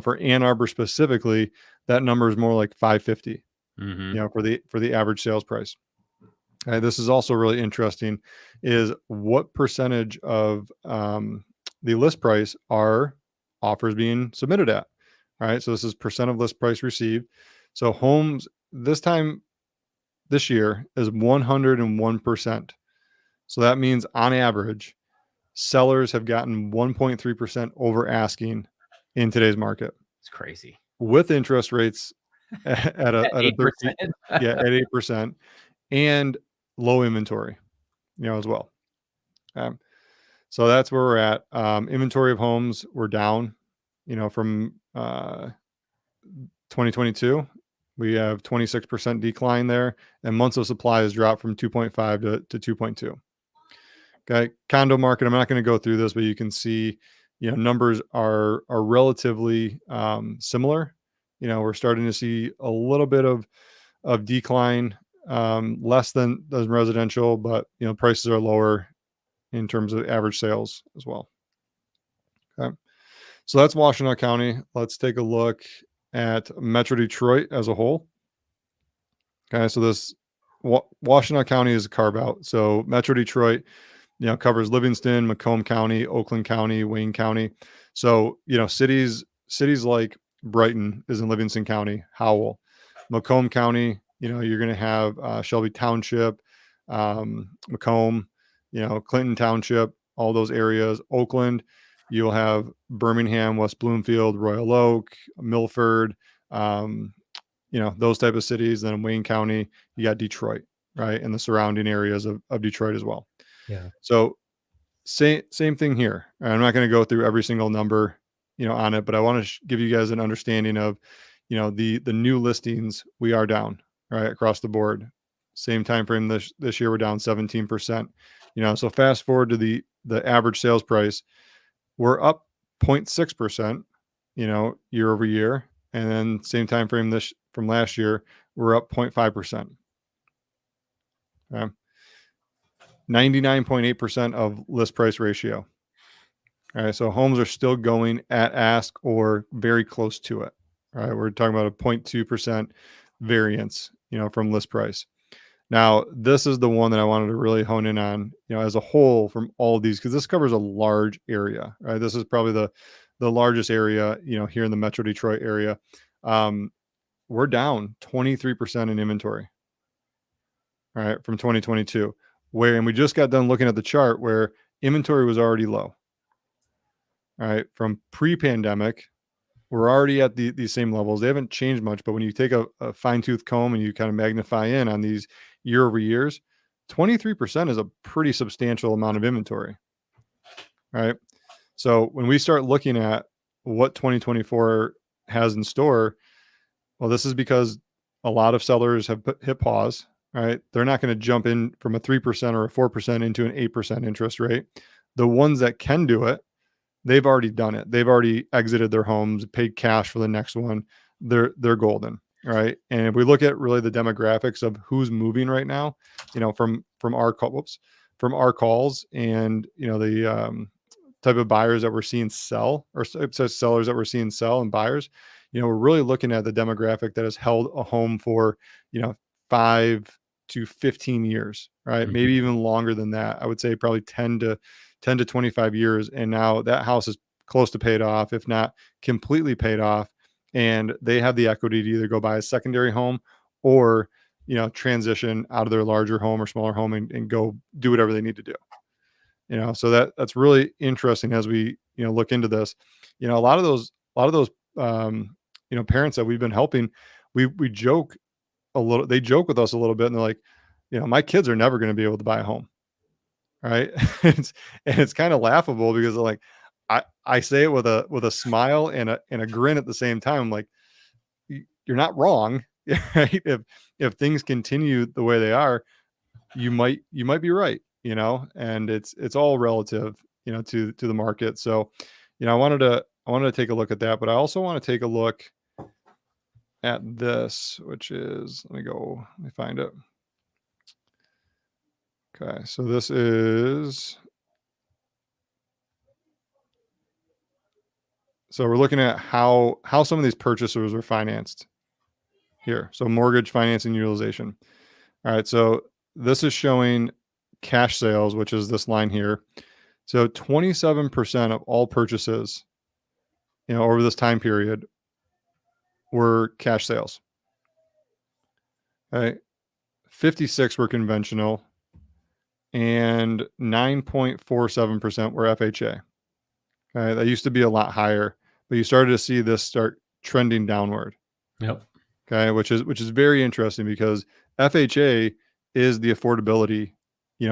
For Ann Arbor specifically, that number is more like 550. For the average sales price. This is also really interesting is what percentage of the list price are offers being submitted at, right? So this is percent of list price received. So homes this year is 101%. So that means on average, sellers have gotten 1.3% over asking in today's market. It's crazy. With interest rates at a 13, at 8%, and low inventory, as well. So that's where we're at. Inventory of homes, we're down, from 2022. We have 26% decline there, and months of supply has dropped from 2.5 to 2.2. Okay, condo market. I'm not going to go through this, but you can see, numbers are relatively similar. We're starting to see a little bit of decline, less than residential, but prices are lower in terms of average sales as well. Okay, so that's Washtenaw County. Let's take a look at Metro Detroit as a whole. Okay, so this Washtenaw County is a carve out. So Metro Detroit, covers Livingston, Macomb County, Oakland County, Wayne County. So, cities like Brighton is in Livingston County, Howell, Macomb County, you're going to have Shelby Township, Macomb, Clinton Township, all those areas. Oakland, you'll have Birmingham, West Bloomfield, Royal Oak, Milford, those type of cities. Then in Wayne County, you got Detroit, right? And the surrounding areas of Detroit as well. Yeah. So same thing here. I'm not going to go through every single number, on it, but I want to give you guys an understanding of, the new listings. We are down right across the board. Same time frame this year, we're down 17%. So fast forward to the average sales price, we're up 0.6%, year over year, and then same time frame from last year, we're up 0.5%. Okay. 99.8% of list price ratio. All right. So homes are still going at ask or very close to it. All right. We're talking about a 0.2% variance, from list price. Now, this is the one that I wanted to really hone in on, as a whole from all of these, because this covers a large area, right? This is probably the largest area, here in the Metro Detroit area. We're down 23% in inventory, all right, from 2022. And we just got done looking at the chart where inventory was already low. All right. From pre-pandemic, we're already at these same levels. They haven't changed much, but when you take a fine tooth comb and you kind of magnify in on these year over years, 23% is a pretty substantial amount of inventory. Right. So when we start looking at what 2024 has in store, well, this is because a lot of sellers have hit pause. Right. They're not going to jump in from a 3% or a 4% into an 8% interest rate. The ones that can do it, they've already done it. They've already exited their homes, paid cash for the next one. They're golden. Right. And if we look at really the demographics of who's moving right now, from our calls and, the type of buyers that we're seeing sell, or sellers that we're seeing sell, and buyers, we're really looking at the demographic that has held a home for, 5 to 15 years, right? Mm-hmm. Maybe even longer than that. I would say probably 10 to 25 years. And now that house is close to paid off, if not completely paid off. And they have the equity to either go buy a secondary home or, transition out of their larger home or smaller home and go do whatever they need to do. So that's really interesting as we, look into this. A lot of those parents that we've been helping, we joke a little, they joke with us a little bit, and they're like, my kids are never going to be able to buy a home. Right. It's kind of laughable because like, I say it with a smile and a grin at the same time. I'm like, you're not wrong. Right? If things continue the way they are, you might be right, and it's all relative, to the market. So, I wanted to take a look at that, but I also want to take a look at this, which is, let me find it. Okay. So this is, so we're looking at how some of these purchasers are financed here. So mortgage financing utilization. All right. So this is showing cash sales, which is this line here. So 27% of all purchases, over this time period were cash sales. Okay. 56 were conventional and 9.47% were FHA. Okay. That used to be a lot higher, but you started to see this start trending downward. Yep. Okay. Which is very interesting because FHA is the affordability,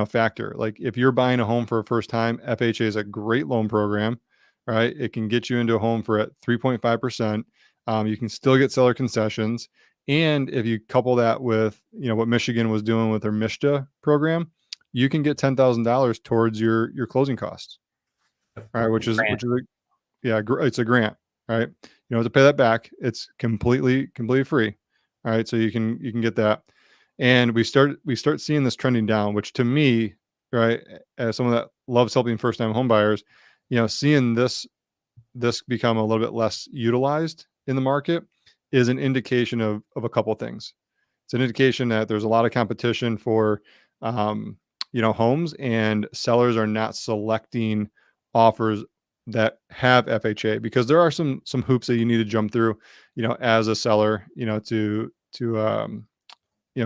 factor. Like if you're buying a home for a first time, FHA is a great loan program, right? It can get you into a home for at 3.5%. You can still get seller concessions, And if you couple that with, what Michigan was doing with their MISHDA program, you can get $10,000 towards your closing costs. All right, Grant. it's a grant, right? You don't have to pay that back. It's completely free. All right, so you can get that. And we start seeing this trending down, which to me, right, as someone that loves helping first-time home buyers, seeing this become a little bit less utilized in the market is an indication of a couple of things. It's an indication that there's a lot of competition for homes, and sellers are not selecting offers that have FHA, because there are some hoops that you need to jump through, as a seller, to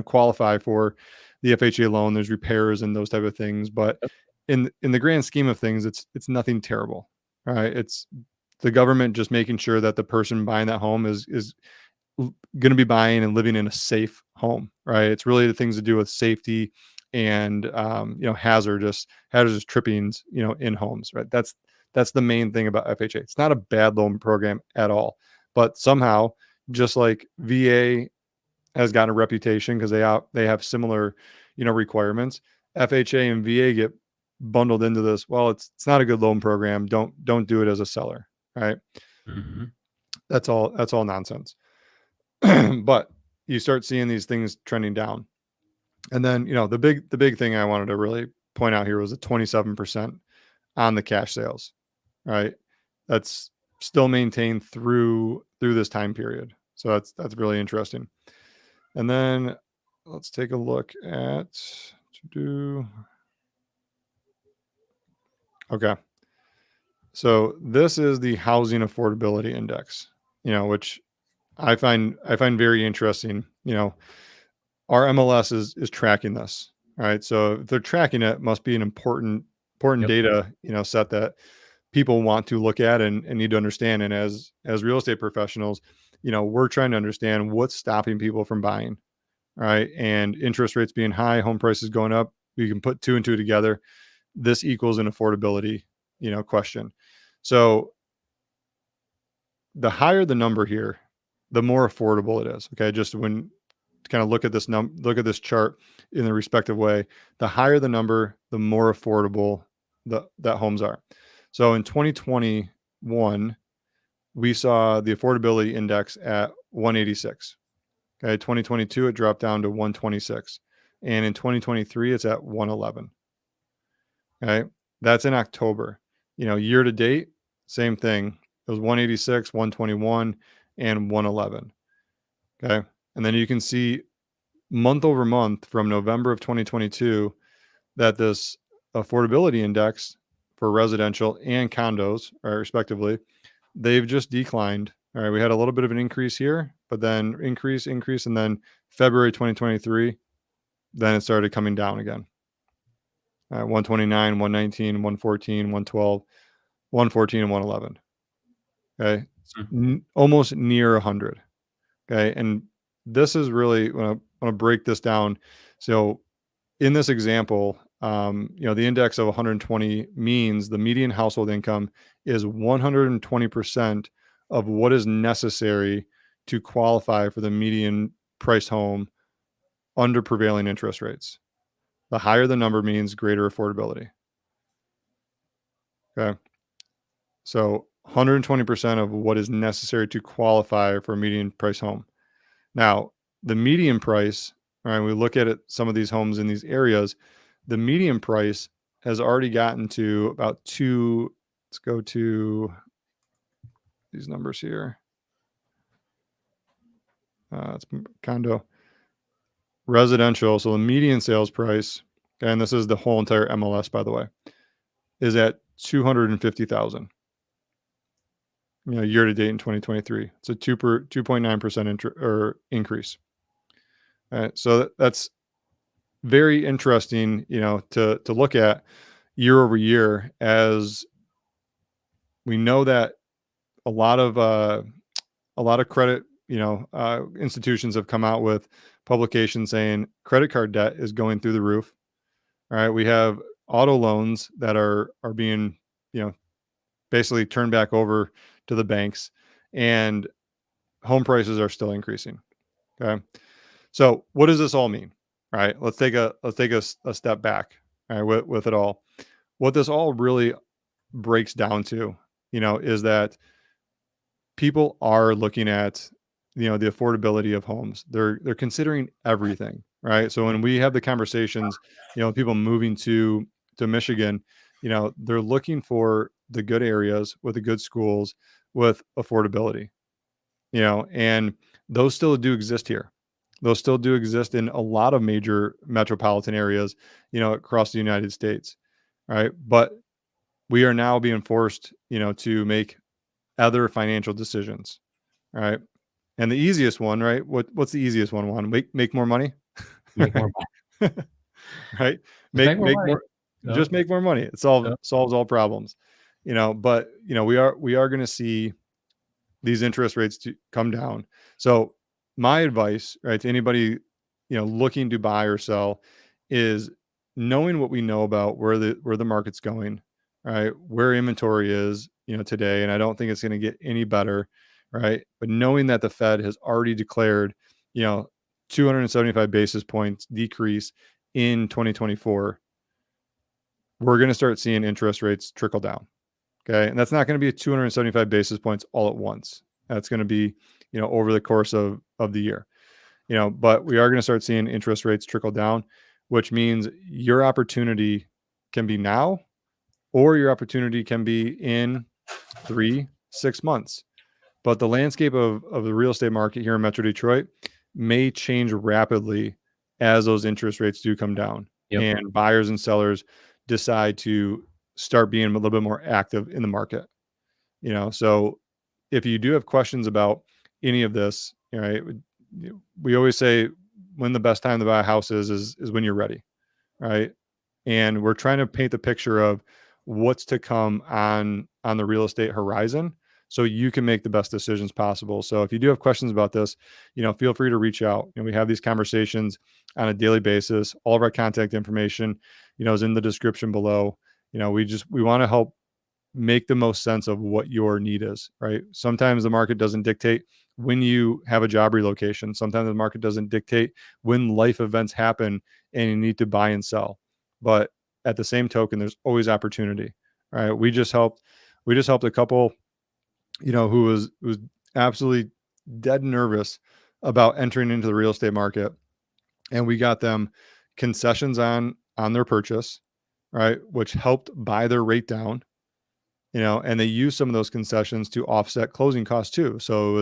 qualify for the FHA loan. There's repairs and those type of things, but in the grand scheme of things, it's nothing terrible. All right, it's the government just making sure that the person buying that home is going to be buying and living in a safe home, right? It's really the things to do with safety and hazardous trippings, in homes, right? That's the main thing about FHA. It's not a bad loan program at all, but somehow, just like VA has gotten a reputation because they have similar, requirements, FHA and VA get bundled into this. Well, it's not a good loan program. Don't do it as a seller, right? Mm-hmm. That's all nonsense. But you start seeing these things trending down. And then, the big thing I wanted to really point out here was the 27% on the cash sales, right? That's still maintained through this time period. So that's really interesting. And then let's take a look at okay. So this is the housing affordability index, which I find very interesting. Our MLS is tracking this. All right. So if they're tracking it, must be an important Yep. data, set that people want to look at and need to understand. And as real estate professionals, we're trying to understand what's stopping people from buying. All right. And interest rates being high, home prices going up, you can put two and two together. This equals an affordability, question. So the higher the number here, the more affordable it is. Okay. Just when kind of look at this chart in the respective way, the higher the number, the more affordable that homes are. So in 2021, we saw the affordability index at 186. Okay. 2022, it dropped down to 126. And in 2023, it's at 111. Okay. That's in October. Year to date, same thing. It was 186, 121, and 111. Okay. And then you can see month over month from November of 2022 that this affordability index for residential and condos, respectively, they've just declined. All right. We had a little bit of an increase here, but then increase. And then February 2023, then it started coming down again. 129, 119, 114, 112, 114, and 111. Okay. Almost near 100. Okay. And this is really, when I want to break this down. So in this example, the index of 120 means the median household income is 120% of what is necessary to qualify for the median price home under prevailing interest rates. The higher the number means greater affordability. Okay. So 120% of what is necessary to qualify for a median price home. Now, the median price, all right, we look at it, some of these homes in these areas, the median price has already gotten to about let's go to these numbers here. It's condo, residential. So the median sales price, and this is the whole entire MLS, by the way, is at 250,000. Year to date in 2023, it's a 2.9% increase. All right, so that's very interesting, to look at year over year, as we know that a lot of credit, institutions have come out with publications saying credit card debt is going through the roof. All right, we have auto loans that are being, basically turned back over to the banks, and home prices are still increasing. Okay. So what does this all mean? All right. Let's take a step back. All right. With it all, what this all really breaks down to, is that people are looking at, the affordability of homes. They're considering everything, right? So when we have the conversations, people moving to Michigan, they're looking for the good areas with the good schools with affordability, and those still do exist here. Those still do exist in a lot of major metropolitan areas, across the United States, right? But we are now being forced, to make other financial decisions, right? And the easiest one, right? What's the easiest one? Make more money, Make more money. right? Just make more Make money. more, Yep. just make more money. It Yep. solves all problems, But we are going to see these interest rates to come down. So my advice, right, to anybody, looking to buy or sell is knowing what we know about where the market's going, right? Where inventory is, today. And I don't think it's going to get any better, right? But knowing that the Fed has already declared, you know, 275 basis points decrease in 2024, we're going to start seeing interest rates trickle down. Okay. And that's not going to be 275 basis points all at once. That's going to be, over the course of the year, but we are going to start seeing interest rates trickle down, which means your opportunity can be now, or your opportunity can be in 3-6 months. But the landscape of the real estate market here in Metro Detroit may change rapidly as those interest rates do come down Yep. and buyers and sellers decide to start being a little bit more active in the market. So if you do have questions about any of this, we always say when the best time to buy a house is when you're ready, right? And we're trying to paint the picture of what's to come on the real estate horizon so you can make the best decisions possible. So if you do have questions about this, feel free to reach out. And we have these conversations on a daily basis. All of our contact information, is in the description below. We want to help make the most sense of what your need is, right? Sometimes the market doesn't dictate when you have a job relocation. Sometimes the market doesn't dictate when life events happen and you need to buy and sell. But at the same token, there's always opportunity, right? We just helped a couple, who was absolutely dead nervous about entering into the real estate market, and we got them concessions on their purchase, right, which helped buy their rate down, and they used some of those concessions to offset closing costs too. So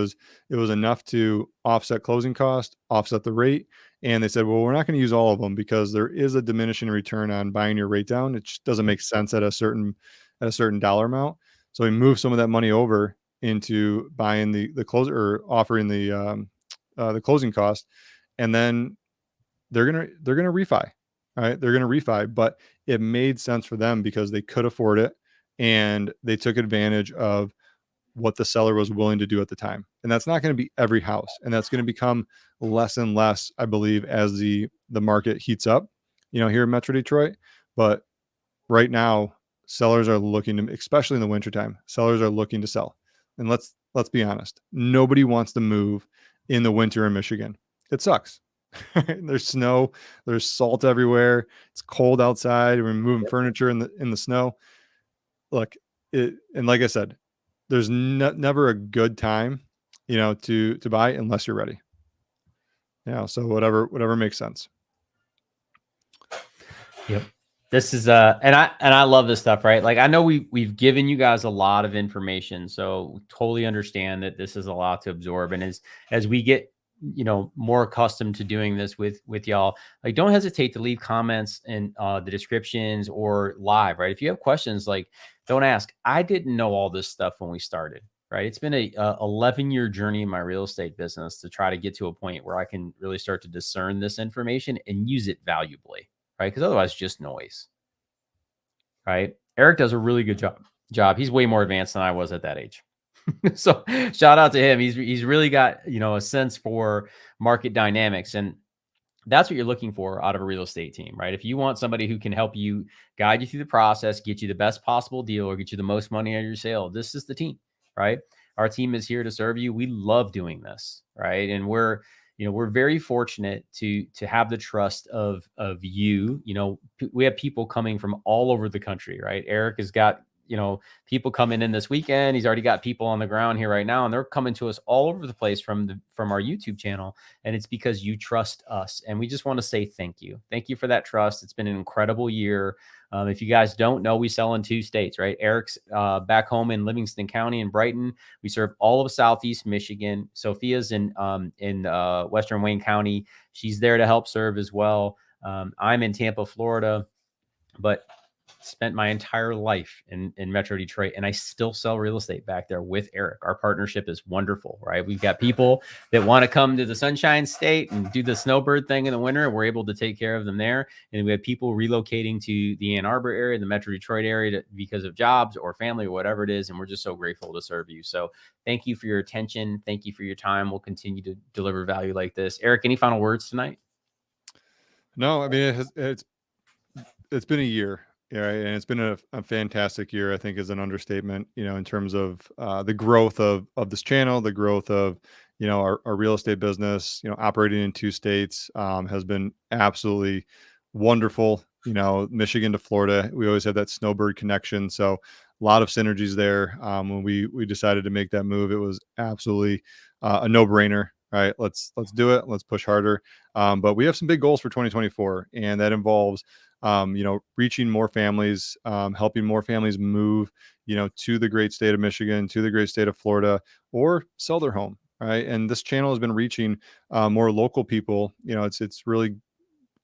it was enough to offset closing cost, offset the rate. And they said, well, we're not going to use all of them because there is a diminishing return on buying your rate down. It just doesn't make sense at a certain dollar amount. So we moved some of that money over into buying the close, or offering the closing cost. And then they're gonna refi, right? They're gonna refi, but it made sense for them because they could afford it and they took advantage of what the seller was willing to do at the time. And that's not going to be every house, and that's going to become less and less, I believe, as the market heats up, here in Metro Detroit. But right now, sellers are looking to, especially in the wintertime, sellers are looking to sell. And let's be honest, nobody wants to move in the winter in Michigan. It sucks. There's snow, there's salt everywhere. It's cold outside. We're moving furniture in the snow. Look, and like I said, there's never a good time, to buy unless you're ready. So whatever makes sense. Yep. This is and I love this stuff, right? Like, I know we've given you guys a lot of information, so totally understand that this is a lot to absorb. And as we get, more accustomed to doing this with y'all, like, don't hesitate to leave comments in the descriptions or live, right? If you have questions, like, don't ask. I didn't know all this stuff when we started, right? It's been a 11-year journey in my real estate business to try to get to a point where I can really start to discern this information and use it valuably, right? Because otherwise, just noise, right? Eric does a really good job. He's way more advanced than I was at that age. So shout out to him. He's really got, a sense for market dynamics, and that's what you're looking for out of a real estate team, right? If you want somebody who can help you, guide you through the process, get you the best possible deal, or get you the most money out of your sale, this is the team, right? Our team is here to serve you. We love doing this, right? And we're we're very fortunate to have the trust of you. We have people coming from all over the country, right? Eric has got, people coming in this weekend. He's already got people on the ground here right now, and they're coming to us all over the place from our YouTube channel. And it's because you trust us. And we just want to say thank you. Thank you for that trust. It's been an incredible year. If you guys don't know, we sell in 2 states, right? Eric's back home in Livingston County in Brighton. We serve all of Southeast Michigan. Sophia's in Western Wayne County. She's there to help serve as well. I'm in Tampa, Florida, but spent my entire life in Metro Detroit, and I still sell real estate back there with Eric. Our partnership is wonderful, right? We've got people that want to come to the Sunshine State and do the snowbird thing in the winter. We're able to take care of them there. And we have people relocating to the Ann Arbor area, the Metro Detroit area because of jobs or family or whatever it is. And we're just so grateful to serve you. So thank you for your attention. Thank you for your time. We'll continue to deliver value like this. Eric, any final words tonight? No, I mean, it's been a year. Yeah, right. And it's been a fantastic year, I think, is an understatement, in terms of the growth of this channel, the growth of, our real estate business, operating in 2 states has been absolutely wonderful. Michigan to Florida, we always have that snowbird connection. So a lot of synergies there. When we decided to make that move, it was absolutely a no-brainer. Right. Let's do it. Let's push harder. But we have some big goals for 2024, and that involves reaching more families, helping more families move, to the great state of Michigan, to the great state of Florida, or sell their home. Right. And this channel has been reaching more local people. It's really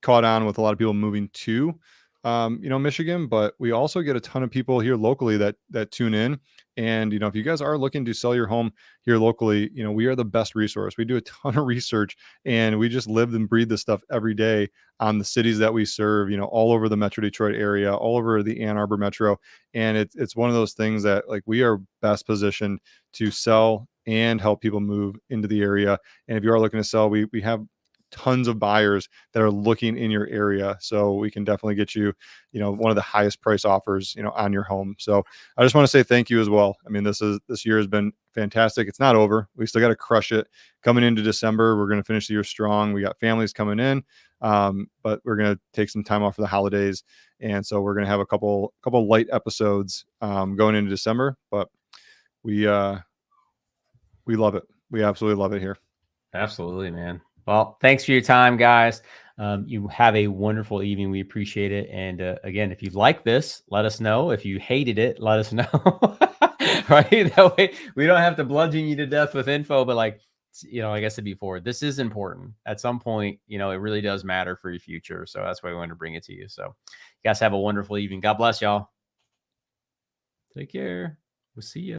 caught on with a lot of people moving to, Michigan, but we also get a ton of people here locally that tune in. And, if you guys are looking to sell your home here locally, we are the best resource. We do a ton of research, and we just live and breathe this stuff every day on the cities that we serve, all over the Metro Detroit area, all over the Ann Arbor Metro. And it's one of those things that, like, we are best positioned to sell and help people move into the area. And if you are looking to sell, we have tons of buyers that are looking in your area. So we can definitely get you, one of the highest price offers, on your home. So I just want to say thank you as well. I mean, this year has been fantastic. It's not over. We still got to crush it coming into December. We're going to finish the year strong. We got families coming in, but we're going to take some time off for the holidays. And so we're going to have a couple light episodes, going into December, but we love it. We absolutely love it here. Absolutely, man. Well, thanks for your time, guys. You have a wonderful evening. We appreciate it. And again, if you like this, let us know. If you hated it, let us know. Right? That way we don't have to bludgeon you to death with info. But like I said before, this is important. At some point, it really does matter for your future. So that's why we wanted to bring it to you. So you guys have a wonderful evening. God bless y'all. Take care. We'll see you.